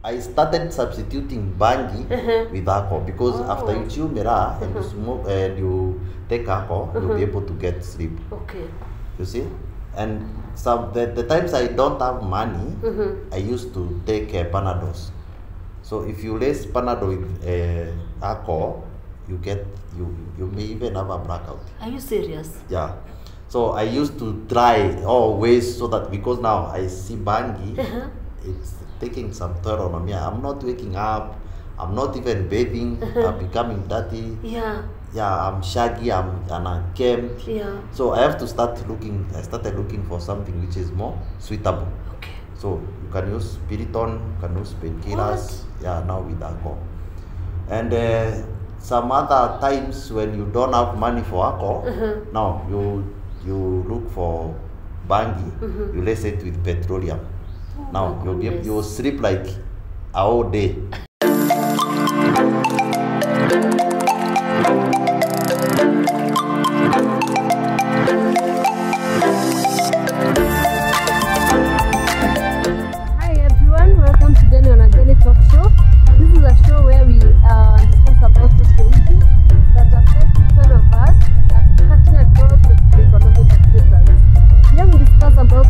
I started substituting bangi with alcohol because after you chew miraa and you smoke and you take alcohol, you'll be able to get sleep. Okay. You see? And the times I don't have money, I used to take Panadols. So if you lace Panadol with alcohol, you may even have a blackout. Are you serious? Yeah. So I used to try all ways so that because now I see bangi, it's taking some toll on me. I'm not waking up. I'm not even bathing. I'm becoming dirty. Yeah. Yeah, I'm shaggy. I'm unkempt. Yeah. So I have to start looking. I started looking for something which is more suitable. Okay. So you can use Piriton, you can use painkillers. Yeah, now with alcohol. And some other times when you don't have money for alcohol, now you look for bangi. You lace it with petroleum. Now you'll sleep like a whole day. Hi everyone, welcome to Jenny on a Daily Talk Show. This is a show where we discuss about social issues that affect each one of us and cutting across the economic status. Here we discuss about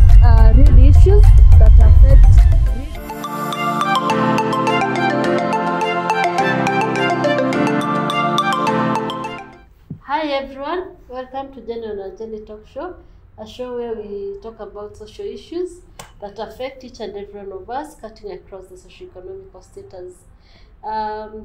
real issues that affect Hi everyone, welcome to Jenny on a Daily Talk Show, a show where we talk about social issues that affect each and every one of us, cutting across the socio-economic status.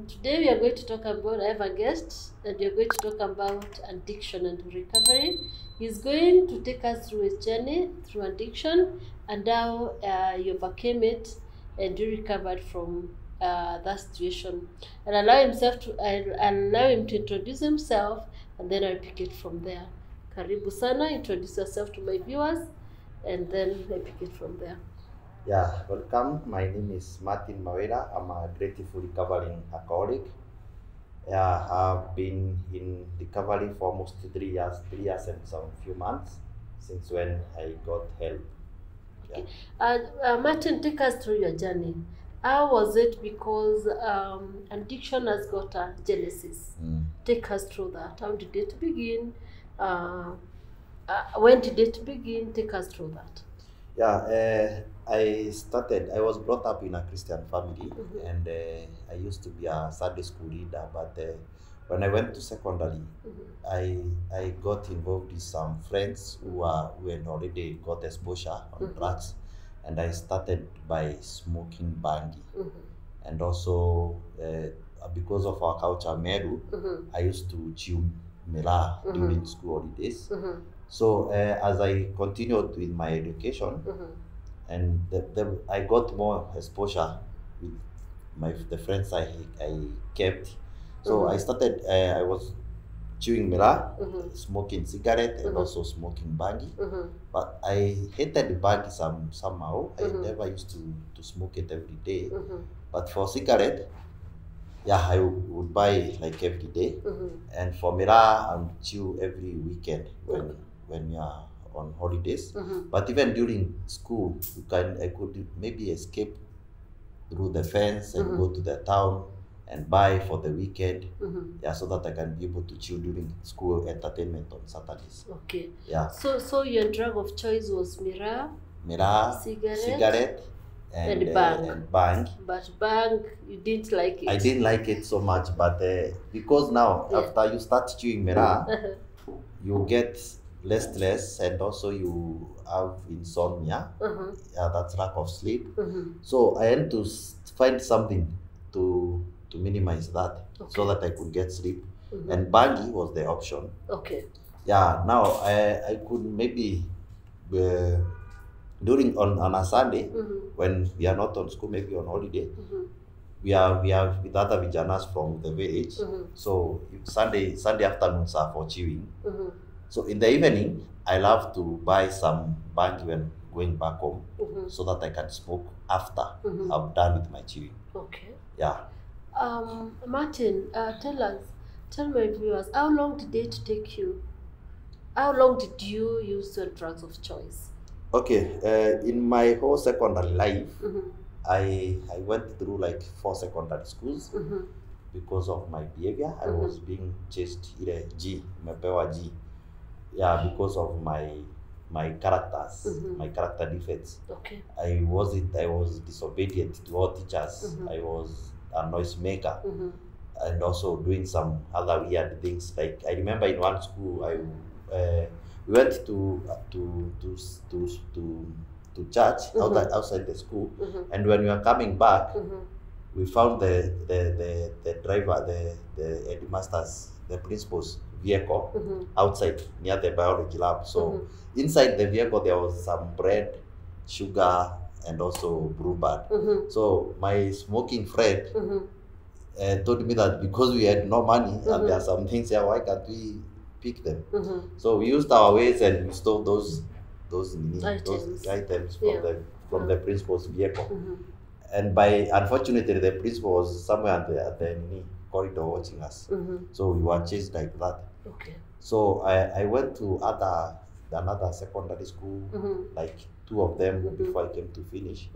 Today we are going to talk about, I have a guest, and we are going to talk about addiction and recovery. He's going to take us through his journey through addiction and how you overcame it and you recovered from that situation. And I'll allow him to introduce himself, and then I'll pick it from there. Karibu sana, introduce yourself to my viewers, and then I pick it from there. Yeah, welcome. My name is Martin Mawira. I'm a grateful recovering alcoholic. Yeah, I've been in recovery for almost 3 years and some few months since when I got help. Okay. Martin, take us through your journey. How was it? Because addiction has got a genesis. Take us through that. How did it begin? When did it begin? Take us through that. Yeah, I was brought up in a Christian family, and I used to be a Sunday school leader, but when I went to secondary, I got involved with some friends who had already got exposure on drugs, and I started by smoking bangi. And also, because of our culture, Meru, I used to chew miraa during school holidays. So as I continued with my education, and I got more exposure with the friends I kept. So I started, I was chewing miraa, smoking cigarette, and also smoking bangi. But I hated bangi somehow. I never used to smoke it every day. But for cigarette, yeah, I would buy like every day. And for miraa, I would chew every weekend when you are on holidays. But even during school, I could maybe escape through the fence and go to the town and buy for the weekend, yeah, so that I can be able to chew during school entertainment on Saturdays. Okay. Yeah. So your drug of choice was miraa, cigarette, and bang. But bang, you didn't like it. I didn't like it so much, but because now after you start chewing miraa, you get restless and also you have insomnia. Yeah, that's lack of sleep. So I had to find something to minimize that, so that I could get sleep. And bangi was the option. Okay. Yeah, now I could maybe during on a Sunday when we are not on school, maybe on holiday, we are with other vijanas from the village. So Sunday afternoons are for chewing. So in the evening, I love to buy some bangi when going back home, so that I can smoke after I'm done with my chewing. Okay. Yeah. Martin, tell my viewers, how long did it take you? How long did you use your drugs of choice? Okay, in my whole secondary life, I went through like 4 secondary schools because of my behavior. I was being chased ile G, mepewa G. Yeah, because of my characters, my character defects. Okay. I was disobedient to all teachers. I was a noise maker. And also doing some other weird things. Like I remember in one school, we went to church outside the school, and when we were coming back, we found the driver, the headmaster's, the principal's vehicle outside near the biology lab. So inside the vehicle there was some bread, sugar, and also bluebird. So my smoking friend told me that because we had no money and there are some things here, why can't we pick them? So we used our ways and we stole those items from the principal's vehicle. And unfortunately the principal was somewhere at the corridor watching us. So we were chased like that. Okay. So I went to another secondary school, like 2 of them before I came to finish.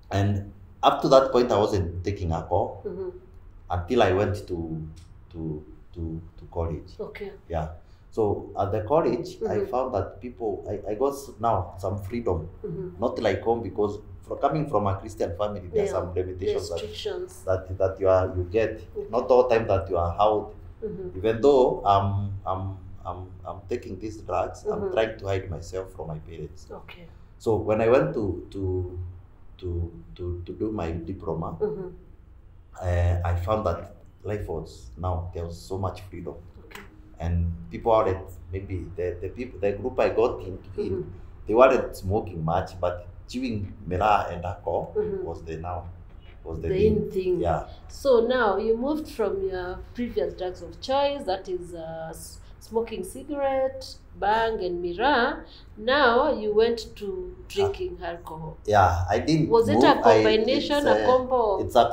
And up to that point, I wasn't taking alcohol until I went to college. Okay. Yeah. So at the college, I found that I got now some freedom, not like home, because coming from a Christian family, there are some limitations that you get. Not all time that you are held. Even though I'm taking these drugs, I'm trying to hide myself from my parents. Okay. So when I went to do my diploma, I found that there was so much freedom. Okay. And people out there, maybe the group I got in, they weren't smoking much, but chewing miraa and alcohol was the in thing. Yeah. So now you moved from your previous drugs of choice, that is smoking cigarette, bang, and miraa. Now you went to drinking alcohol. Yeah, I didn't. Was it a combination, a combo? It's a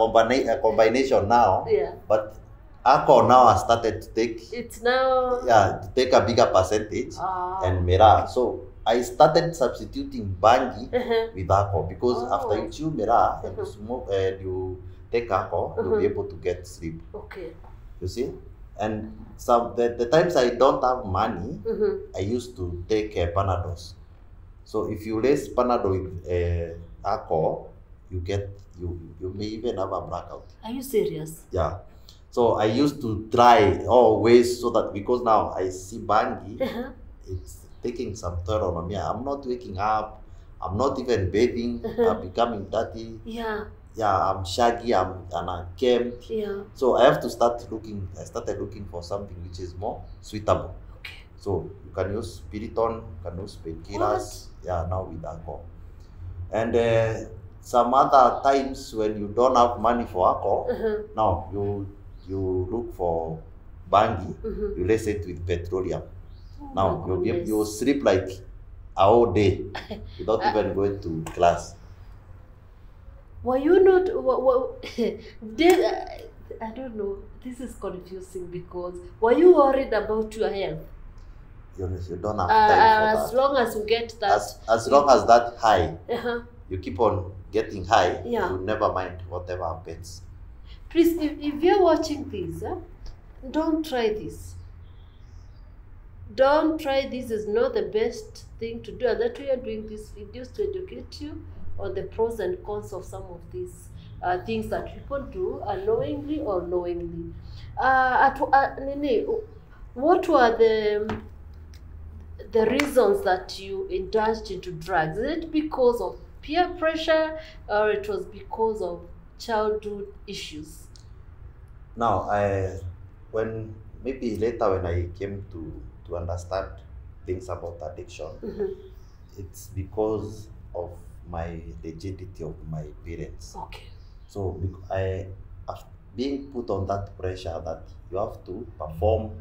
combination now. Yeah. But alcohol now has started to take. It's now. Yeah, to take a bigger percentage, and miraa. So I started substituting bangi with alcohol, because after you chew miraa and you smoke and you take alcohol, you'll be able to get sleep. Okay. You see? And the times I don't have money, I used to take Panadols. So if you lace Panadol with alcohol, you may even have a blackout. Are you serious? Yeah. So I used to try all ways so that, because now I see bangi, it's taking some toll on me. I'm not waking up. I'm not even bathing. I'm becoming dirty. Yeah. Yeah, I'm shaggy. I'm unkempt. Yeah. So I started looking for something which is more suitable. Okay. So you can use Piriton, you can use painkillers. Yeah, now with alcohol. And some other times when you don't have money for alcohol, now you look for bangi. You lace it with petroleum. Now you'll sleep like a whole day without even going to class. Were you not? I don't know. This is confusing, because were you worried about your health? You don't have time for that. As long as you get that. As long as that high, you keep on getting high. You never mind whatever happens. Please, if you're watching this, don't try this. Don't try this. Is not the best thing to do. And that we are doing these videos to educate you on the pros and cons of some of these things that people do unknowingly or knowingly. What were the reasons that you indulged into drugs? Is it because of peer pressure, or it was because of childhood issues? Now, when I came to understand things about addiction, it's because of my rigidity of my parents. Okay. So I being put on that pressure that you have to perform,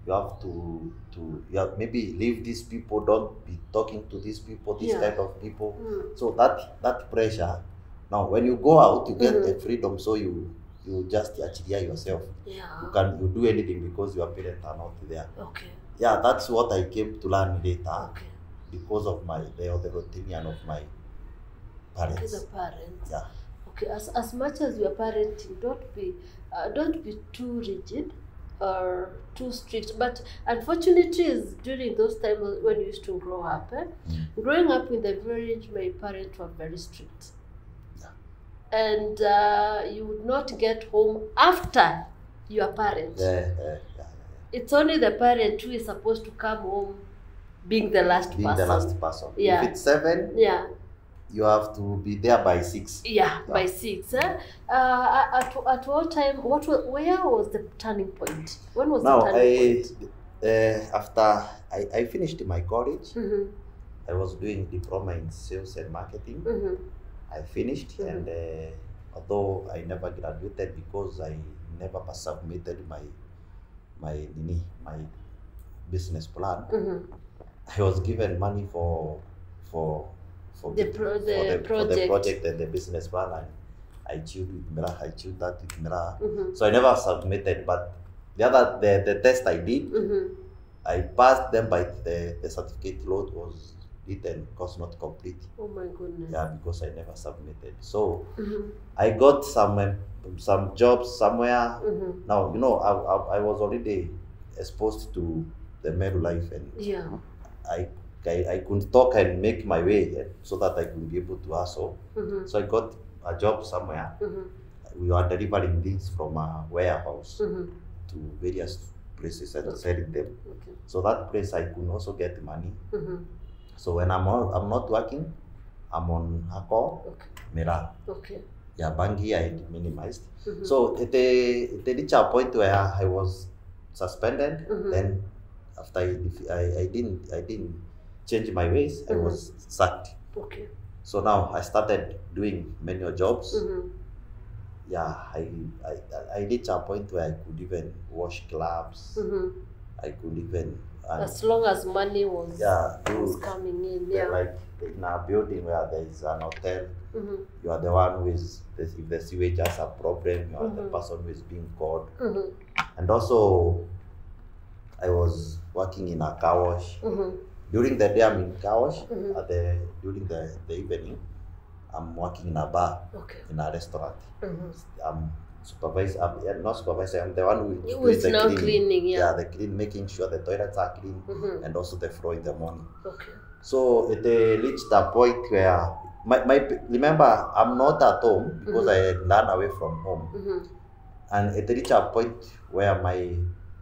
you have to maybe leave these people, don't be talking to these people, this kind of people. So that pressure. Now when you go out, you get the freedom, so you just actually yourself. Yeah. You do anything because your parents are not there. Okay. Yeah, that's what I came to learn later. Okay. Because of the opinion of my parents. The parents. Yeah. Okay, as much as you are parenting, don't be too rigid or too strict. But unfortunately, is during those times when you used to grow up. Growing up in the village, my parents were very strict. Yeah. And you would not get home after your parent. Yeah. It's only the parent who is supposed to come home being the last person. Yeah. If it's 7, Yeah. you have to be there by 6. Yeah, by 6. At what time? Where was the turning point? When was the turning point? After I finished my college, I was doing diploma in sales and marketing. I finished, and although I never graduated because I never submitted my business plan, I was given money for the project and the business plan, and I chewed with Mira, I chewed that with Mira. So I never submitted, but the test I did, I passed them, by the certificate load was written, course not complete. Oh my goodness. Yeah, because I never submitted. So I got some jobs somewhere. Now, I was already exposed to the male life, and yeah, I could talk and make my way so that I could be able to hustle. So I got a job somewhere. We were delivering things from a warehouse to various places and selling them. So that place I could also get money. So when I'm not working, I'm on Hako, Mira. Yeah, Bangi I minimized. So it reached a point where I was suspended. Then after I didn't change my ways, I was sacked. So now I started doing manual jobs. Yeah, I reached a point where I could even wash clubs. I could even as long as money was coming in. Yeah, like in a building where there is an hotel, you are the one who is, if the sewage has a problem, you are the person who is being called. And also I was working in a car wash. During the day I'm in car wash, during the evening I'm working in a bar, in a restaurant. I'm supervisor, not supervisor, I'm the one who is the cleaning. Yeah, the clean, making sure the toilets are clean, and also the floor in the morning. So it reached a point where remember, I'm not at home because I ran away from home, and it reached a point where my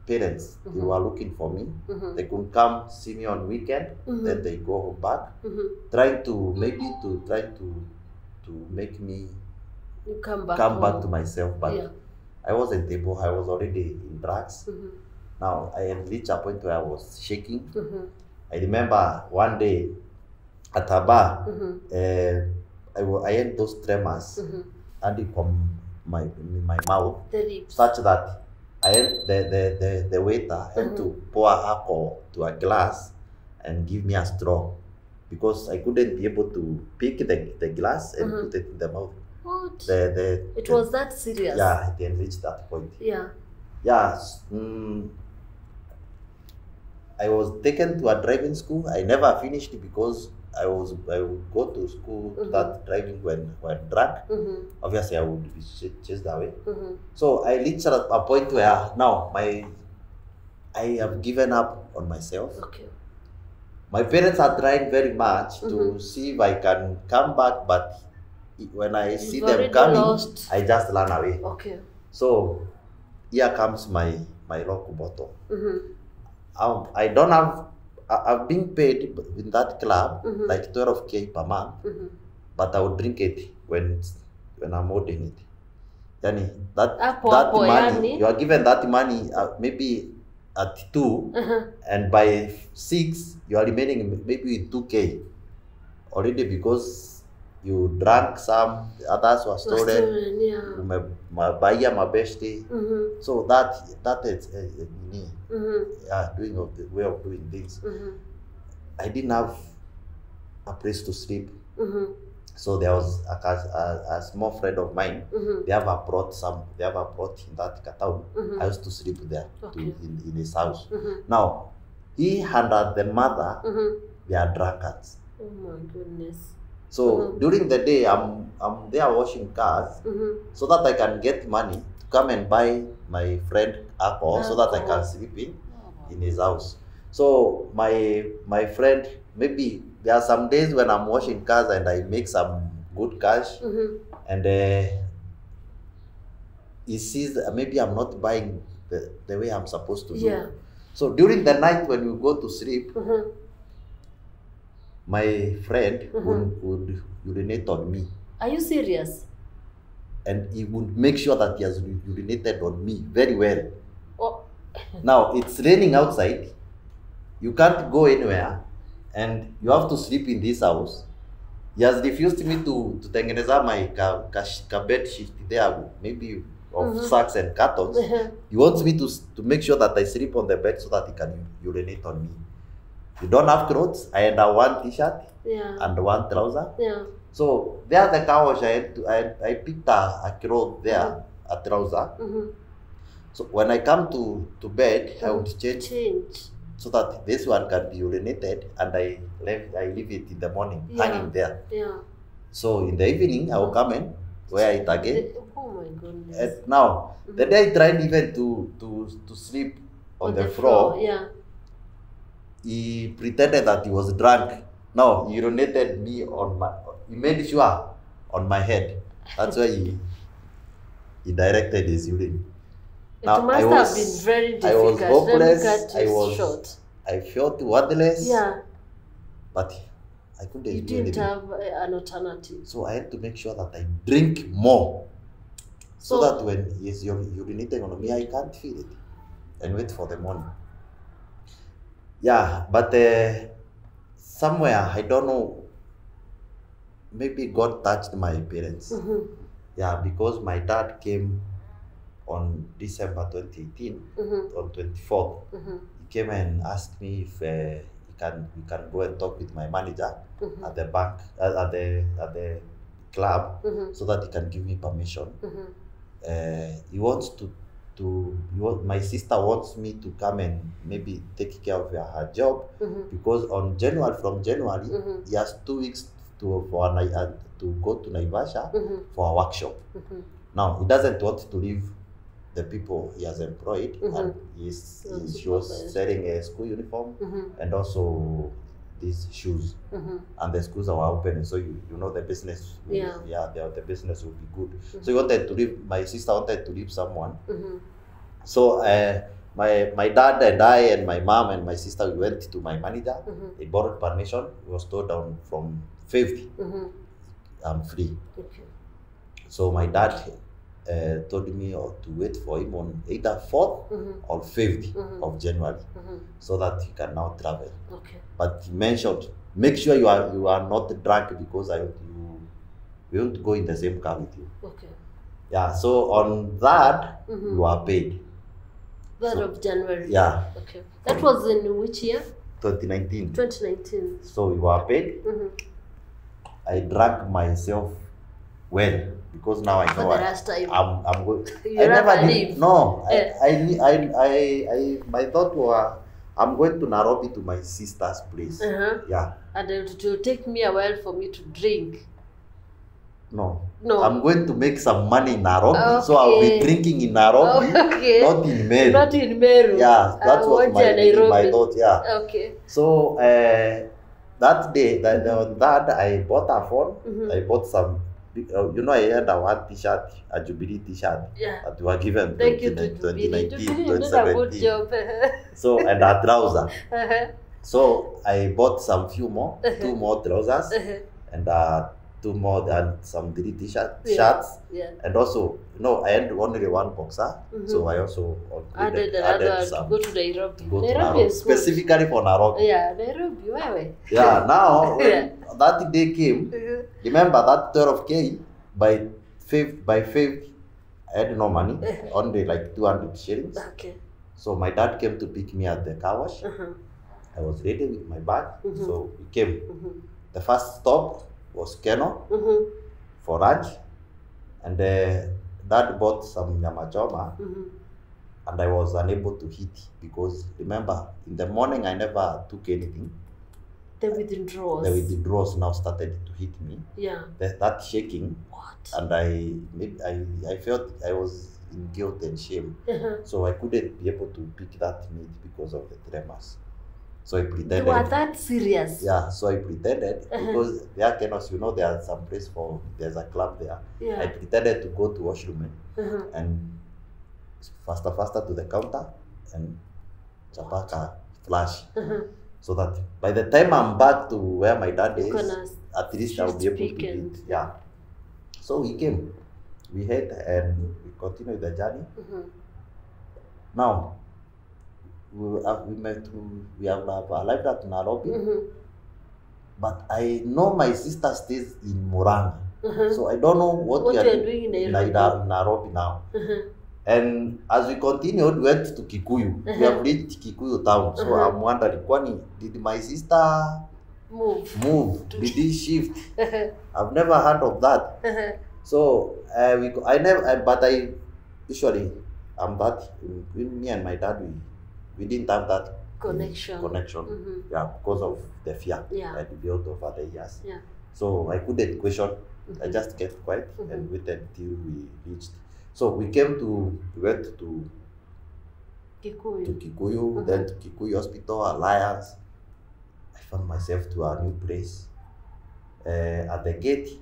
parents, they were looking for me. They could come see me on weekend, then they go back, trying to make me come back to myself, but I wasn't able. I was already in drugs. Now I had reached a point where I was shaking. I remember one day at a bar, I had those tremors and from my mouth, such that I had the waiter had to pour alcohol to a glass and give me a straw, because I couldn't be able to pick the glass and put it in the mouth. What? It was that serious? Yeah, it had reached that point. Yeah. Yeah. I was taken to a driving school. I never finished because I would go to school to start driving when drunk. Obviously, I would be chased away. So I reached a point where now I have given up on myself. My parents are trying very much to see if I can come back, but when I see them coming, I just run away. So here comes my local bottle. I don't have. I've been paid in that club like 12K per month, but I would drink it when I'm holding it. Yani that money, you are given that money maybe at 2, and by 6 you are remaining maybe with 2K already, because you drank some, others were stolen. My buyer, my bestie. So that is me. Doing the way of doing things. I didn't have a place to sleep. So there was a small friend of mine. They have a plot in that town. I used to sleep there in his house. Now he and the mother, they are drunkards. Oh my goodness. So during the day, I'm there washing cars so that I can get money to come and buy my friend alcohol so that I can sleep in his house. So my friend, maybe there are some days when I'm washing cars and I make some good cash, and he sees that maybe I'm not buying the way I'm supposed to do. So during the night when we go to sleep, my friend would urinate on me. Are you serious? And he would make sure that he has urinated on me very well. Oh. Now it's raining outside. You can't go anywhere, and you have to sleep in this house. He has refused me to tengeneza my bed sheet there, maybe of sacks and cartons. He wants me to make sure that I sleep on the bed so that he can urinate on me. You don't have clothes. I had one t-shirt and one trouser. So there at the car wash, I picked a cloth there, a trouser. So when I come to bed, I would change so that this one can be urinated, and I leave it in the morning hanging there. So in the evening, I will come and wear it again. Oh my goodness! And now the day I tried even to sleep on the floor. He pretended that he was drunk. No, he urinated me on my. He made sure on my head. That's why he directed his urine. Now, it must have been very difficult. I was hopeless. I felt worthless. But I couldn't do anything. You didn't have an alternative. So I had to make sure that I drink more. So that when he's urinating on me, I can't feel it. And wait for the morning. Yeah, but somewhere, I don't know, maybe God touched my parents. Yeah, because my dad came on December 2018, on 24th. He came and asked me if we can go and talk with my manager at the bank, at the club, so that he can give me permission. He wants my sister wants me to come and maybe take care of her job, because from January, he has 2 weeks to go to Naivasha for a workshop. Now he doesn't want to leave the people he has employed, and she was selling a school uniform and also these shoes, and the schools are open, so you know the business the business will be good. So he wanted to leave. My sister wanted to leave someone. So my dad and I and my mom and my sister, we went to my manager. He borrowed permission. He was told down from 5th. I'm free. So my dad told me to wait for him on either 4th or 5th of January, so that he can now travel. But he mentioned, make sure you are not drunk, because we won't go in the same car with you. Yeah, so on that, you are paid. 3rd of January. Yeah. That was in which year? 2019. 2019. So we were paid. I drank myself well, because now I know I'm good. I never did. No, my thought was I'm going to Nairobi to my sister's place. Yeah. And it will take me a while for me to drink. No. I'm going to make some money in Nairobi, so I'll be drinking in Nairobi, not in Meru. Not in Meru. Yeah, that was my thought. Yeah. So that day, that I bought a phone. I bought some. I had a one t-shirt, a Jubilee t-shirt that we were given in 2019, 2017. So, and a trouser. So I bought two more trousers, and 2 more and some shirts. And also, I had only one boxer, so I also added some to go to Nairobi. Nairobi is specifically for Nairobi. Yeah, Nairobi, where? Yeah, now when that day came, remember that 12K by 5th, I had no money, only like 200 shillings. So my dad came to pick me at the car wash. I was ready with my bag, so we came. The first stop was Keno for lunch, and dad bought some nyama choma, and I was unable to eat, because remember, in the morning I never took anything. The withdrawals. The withdrawals now started to hit me. Yeah. That shaking. What? And I felt I was in guilt and shame. So I couldn't be able to pick that meat because of the tremors. So I pretended. You were that serious? Yeah, so I pretended because there cannot, you know, there's some place there's a club there. Yeah. I pretended to go to washroom and faster to the counter and chapaka flash. So that by the time I'm back to where my dad is, at least I'll be able to eat. Yeah. So we came, we had, and we continued the journey. Now, we have arrived at Nairobi, but I know my sister stays in Murang'a, so I don't know what we are doing in Nairobi now. And as we continued, we went to Kikuyu. We have reached Kikuyu town, so I'm wondering, Kwani, did my sister move? Did he shift? I've never heard of that. So but I usually me and my dad, we didn't have that connection. Yeah, because of the fear I built over the years. Yeah. So I couldn't question. I just kept quiet and waited till we reached. So we went to Kikuyu, then to Kikuyu Hospital, Alliance. I found myself to a new place. At the gate,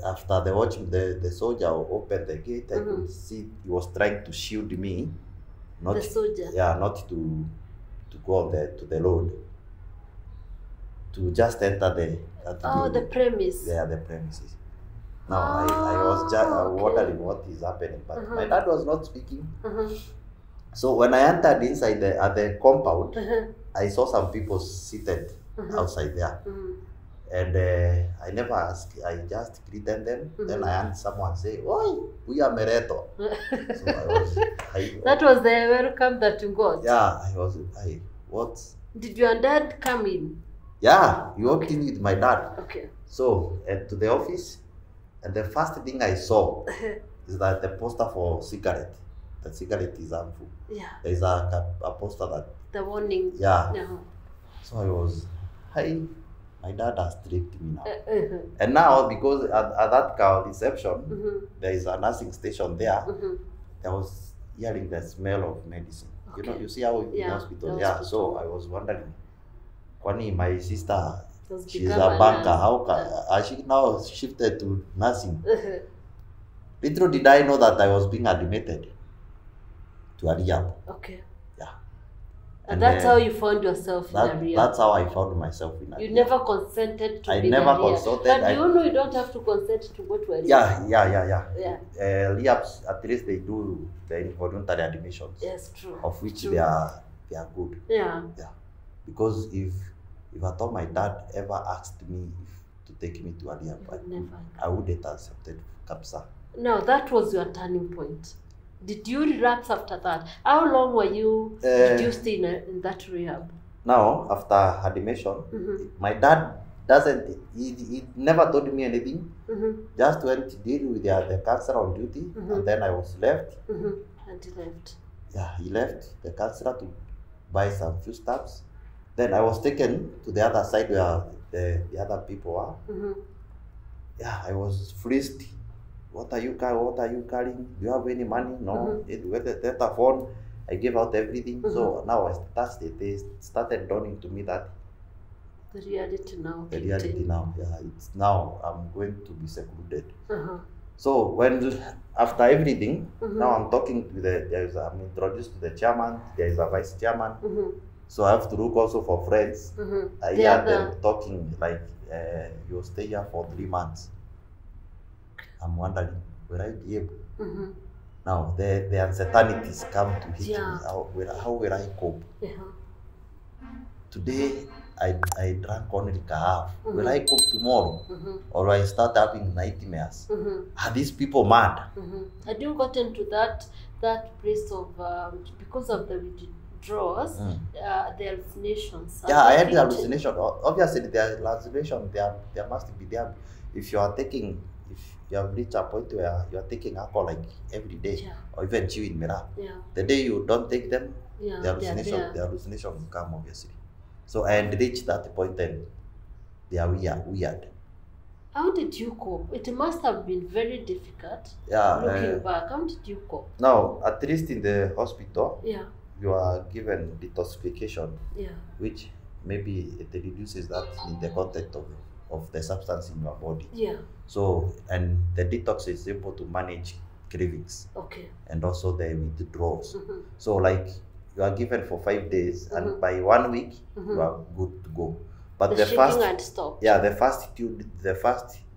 after the soldier opened the gate, I could see he was trying to shield me. The soldier? Yeah, not to go to the road. To just enter the premise. Yeah, the premises. Now I was just wondering what is happening, but my dad was not speaking. So when I entered inside the compound, I saw some people seated outside there. And I never asked, I just greeted them. Then I heard someone say, "Oi, we are Mereto." So that was the welcome that you got? Yeah, what? Did your dad come in? Yeah, he walked in with my dad. Okay. So, to the office, and the first thing I saw is that the poster for cigarette. The cigarette is harmful. Yeah. There is a poster that... The warning. Yeah. So I was, my dad has tricked me now. And now, because at that reception, there is a nursing station there, I was hearing the smell of medicine. Okay. You know, you see how in the hospital. Yeah, so I was wondering, Kwani, my sister, she's a banker, has she now shifted to nursing? Little did I know that I was being admitted to a rehab. Okay. Yeah. And that's how you found yourself in a rehab? That's how I found myself in a rehab. You never consented to be in a rehab? I never consulted. But you know you don't have to consent to go to a rehab? Yeah. Rehabs, at least they do the involuntary admissions. Yes, true. Of which they are good. Yeah. Yeah. Because if I thought my dad ever asked me to take me to a rehab, I wouldn't accepted Kapsa. No, that was your turning point. Did you relapse after that? How long were you, did you stay in that rehab? Now, after admission, my dad he never told me anything. Just went to deal with the counselor on duty, and then I was left. And he left? Yeah, he left the counselor to buy some few stuffs. Then I was taken to the other side where the other people are. Yeah, I was frisked. What are you carrying? Do you have any money? No. With the phone, I gave out everything. So now they started dawning to me that the reality now. Yeah, it's now I'm going to be secluded. So after everything, now I'm talking to I'm introduced to the chairman. There is a vice chairman. So I have to look also for friends. I hear them talking like, you'll stay here for 3 months. I'm wondering, will I be able? Now, the uncertainties come to hit me. How will I cope? Today, I drank only half. Will I cope tomorrow? Or will I start having nightmares? Are these people mad? Had you gotten to that place of, because of the withdrawals, the hallucinations? Yeah, I had the hallucination. Obviously, the hallucination, there must be there. If you are taking... If you have reached a point where you are taking alcohol like every day, or even chewing mirror, the day you don't take them, the hallucination will come, obviously. So I had reached that point and they are weird. How did you cope? It must have been very difficult. Yeah. Looking back, how did you cope? Now, at least in the hospital, Yeah. you are given detoxification, Yeah. which maybe it reduces that in the content of the substance in your body. Yeah. So, and the detox is able to manage cravings Okay. and also the withdrawals. Mhm. So, like you are given for 5 days, and Mhm. by 1 week Mhm. you are good to go. But The the shaking first, had stopped. yeah, the first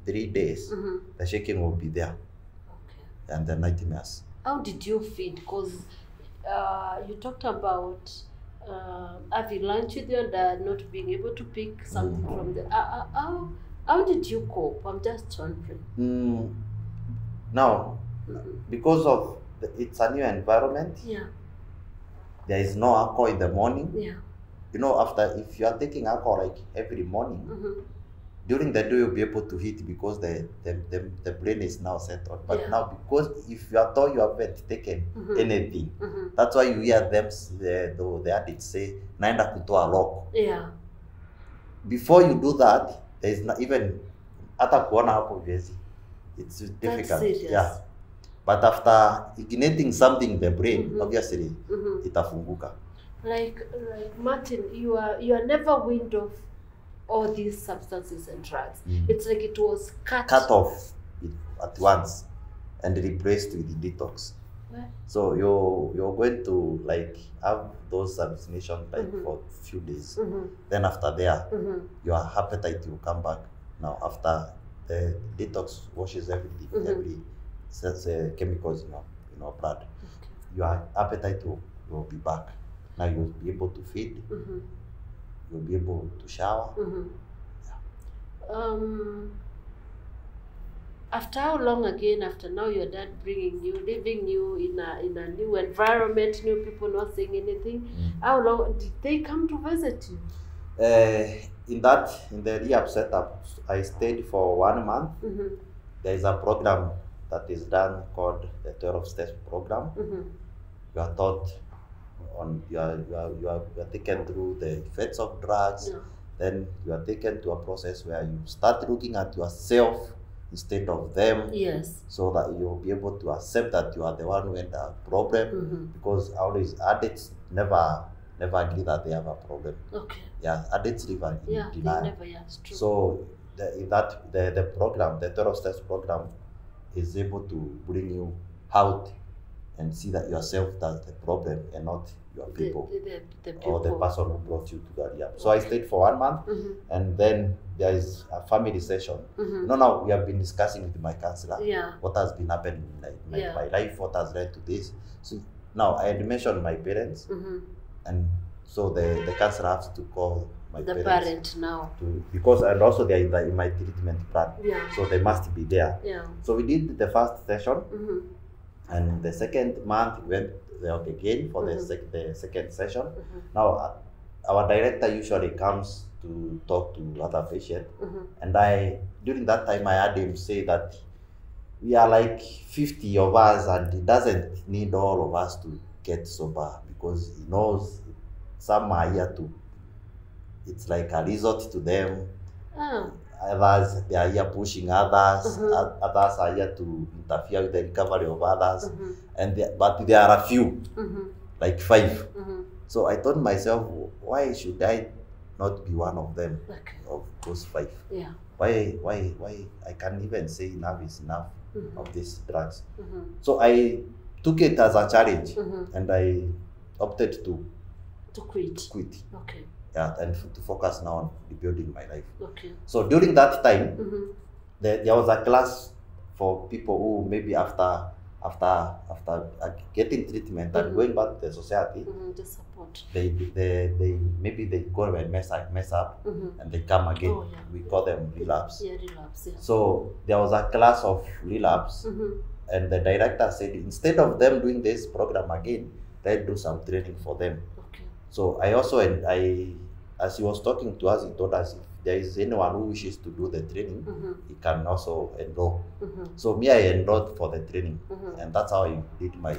3 days, Mhm. the shaking will be there, Okay. and the nightmares. How did you feel? Because you talked about having lunch with your dad, not being able to pick something from the. How did you cope? I'm just wondering. Now, Mhm. because of it's a new environment, Yeah. there is no alcohol in the morning. Yeah. You know, if you are taking alcohol like every morning, Mhm. during the day you'll be able to hit because the brain is now settled. But Yeah. now, because if you are told you haven't taken Mhm. anything, Mhm. that's why you hear them, the addicts say, naenda kutoa lock. Yeah. Before you do that, there is not even, hata kuona hapo huwezi. It's difficult. serious. Yeah. But after igniting something in the brain, Mhm. obviously, Mhm. itafunguka. Like Martin, you are never weaned off all these substances and drugs. It's like it was Cut off it at once and replaced with detox. What? So you're going to like have those hallucinations like Mhm. for a few days. Mhm. Then after there, Mhm. your appetite will come back. Now after the detox washes everything, Mhm. every chemicals in your blood, Okay. your appetite will be back. Now you'll be able to feed, Mhm. you'll be able to shower. Mhm. After how long again? After now, your dad bringing you, leaving you in a new environment, new people not saying anything. How long did they come to visit you? In the rehab setup, I stayed for 1 month. Mm-hmm. There is a program that is done called the 12 steps program. Mm-hmm. You are taught on you are taken through the effects of drugs. Yeah. Then you are taken to a process where you start looking at yourself instead of them. Yes. So that you'll be able to accept that you are the one who had a problem. Mm-hmm. Because always addicts never agree that they have a problem. Okay. Yeah, addicts live in Yeah, denial. they never. Yeah, it's true. So the program, the 12 steps program, is able to bring you out and see that yourself that's the problem and not your people The or the people. person who brought you to the rehab. So I stayed for 1 month, Mm-hmm. and then there is a family session. Mm-hmm. Now we have been discussing with my counselor Yeah. what has been happening in Yeah. my life, what has led to this. So now I had mentioned my parents, Mm-hmm. and so the counselor has to call my The parents parent now. because and also they are in my treatment plan, Yeah. so they must be there. Yeah. So we did the first session, Mm-hmm. and the second month we went there again for Mhm. the second session. Mm-hmm. Now our director usually comes to talk to other patients, Mm-hmm. and during that time I had him say that we are like 50 of us and he doesn't need all of us to get sober because he knows some are here to, it's like a resort to them. Ah. Others, they are here pushing others. Mhm. Others are here to interfere with the recovery of others. Mm-hmm. But there are a few, Mm-hmm. like 5. Mm-hmm. So I told myself, why should I not be one of them, Okay. of those 5? Yeah. Why I can't even say enough is enough Mm-hmm. of these drugs. Mm-hmm. So I took it as a challenge, Mm-hmm. and I opted to To quit. quit. Okay. Yeah, and to focus now on rebuilding my life. Okay. So during that time, Mm-hmm. there was a class for people who maybe after getting treatment and Mhm. going back to the society, Mm-hmm. The support. they maybe they go and mess up Mm-hmm. and they come again. Oh, yeah. We call them relapse. Yeah, relapse. Yeah. So there was a class of relapse, Mm-hmm. and the director said instead of them doing this program again, let's do some training for them. Okay. So as he was talking to us, he told us if there is anyone who wishes to do the training, Mm-hmm. he can also enroll. Mm-hmm. So me, I enrolled for the training, Mm-hmm. and that's how I did my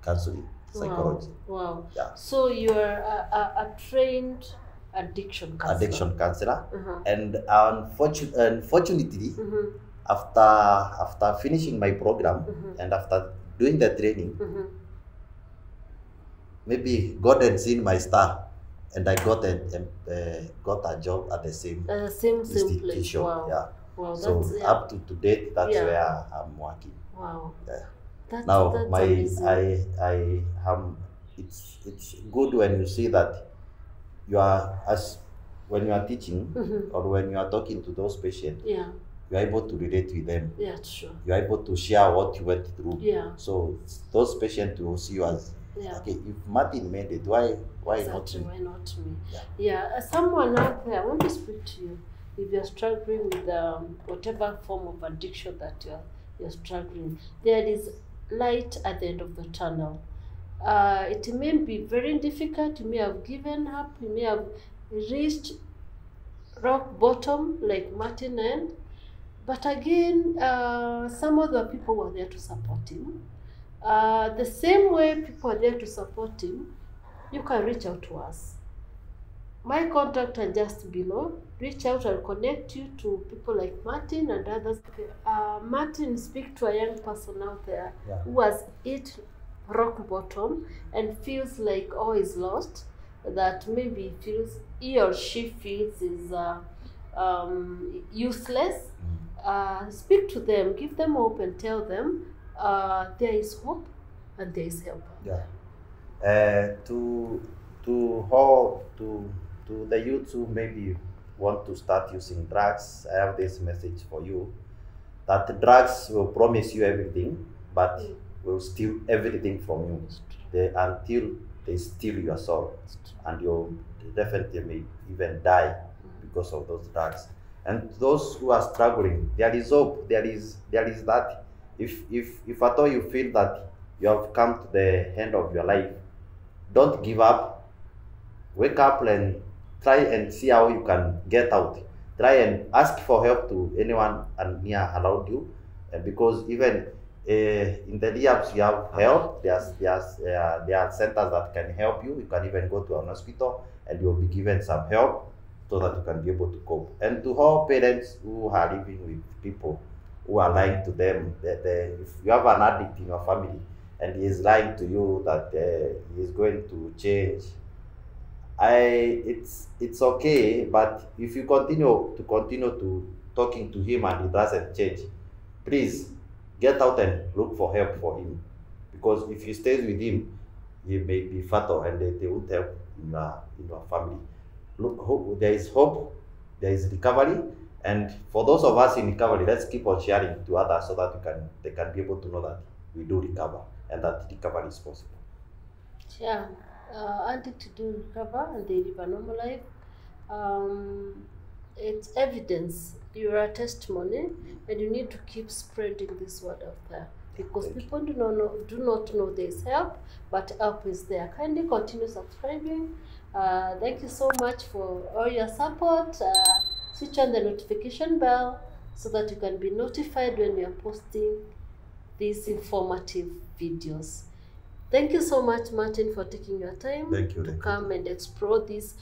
counseling. psychology. Wow. Yeah. So you are a trained addiction counselor. Addiction counselor. Uh-huh. And unfortunately, after finishing my program and after doing the training, maybe God had seen my star, and I got a job at the same same institution. place. Wow. Yeah. Wow. So That's, up to date, that's where I'm working. Wow. Yeah. That's Now amazing. it's good when you see that you are when you are teaching or when you are talking to those patients, Yeah. you are able to relate with them. Yeah, sure. You are able to share what you went through. Yeah. So those patients will see you as, okay, if Martin made it, why Exactly. not me? Why not me? Yeah. As someone out there, I want to speak to you. If you're struggling with whatever form of addiction that you're struggling, there is light at the end of the tunnel. It may be very difficult. You may have given up. You may have reached rock bottom like Martin and. But again, some other people were there to support him. The same way people are there to support him, you can reach out to us. My contact are just below. Reach out, I'll connect you to people like Martin and others. Martin, speak to a young person out there who has hit rock bottom and feels like all is lost, that maybe he or she feels is useless. Speak to them, give them hope, and tell them there is hope and there is help. Yeah. To the youth who maybe want to start using drugs, I have this message for you: that drugs will promise you everything, but will steal everything from you until they steal your soul, and you'll definitely may even die because of those drugs. And those who are struggling, there is hope. There is that if at all you feel that you have come to the end of your life, don't give up. Wake up and try and see how you can get out. Try and ask for help to anyone near around you, because even in the rehabs you have help. There are centers that can help you. You can even go to an hospital and you'll be given some help, so that you can be able to cope. And to all parents who are living with people who are lying to them, that if you have an addict in your family and he is lying to you that he is going to change, it's okay. But if you continue to talking to him and he doesn't change, please get out and look for help for him, because if you stay with him, he may be fatal and they won't help in your family. Look, there is hope, there is recovery, and for those of us in recovery, let's keep on sharing to others so that they can be able to know that we do recover and that recovery is possible. Yeah, addicts do recover and they live a normal life. It's evidence. You are a testimony, and you need to keep spreading this word out there, because people do not know there is help, but help is there. Kindly continue subscribing. Thank you so much for all your support. Switch on the notification bell so that you can be notified when we are posting these informative videos. Thank you so much, Martin, for taking your time to come and explore this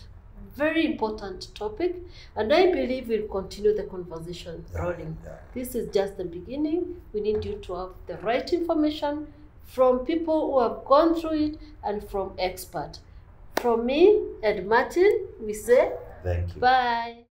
very important topic. And I believe we'll continue the conversation rolling. This is just the beginning. We need you to have the right information from people who have gone through it and from experts. From me and Martin, we say thank you. Bye.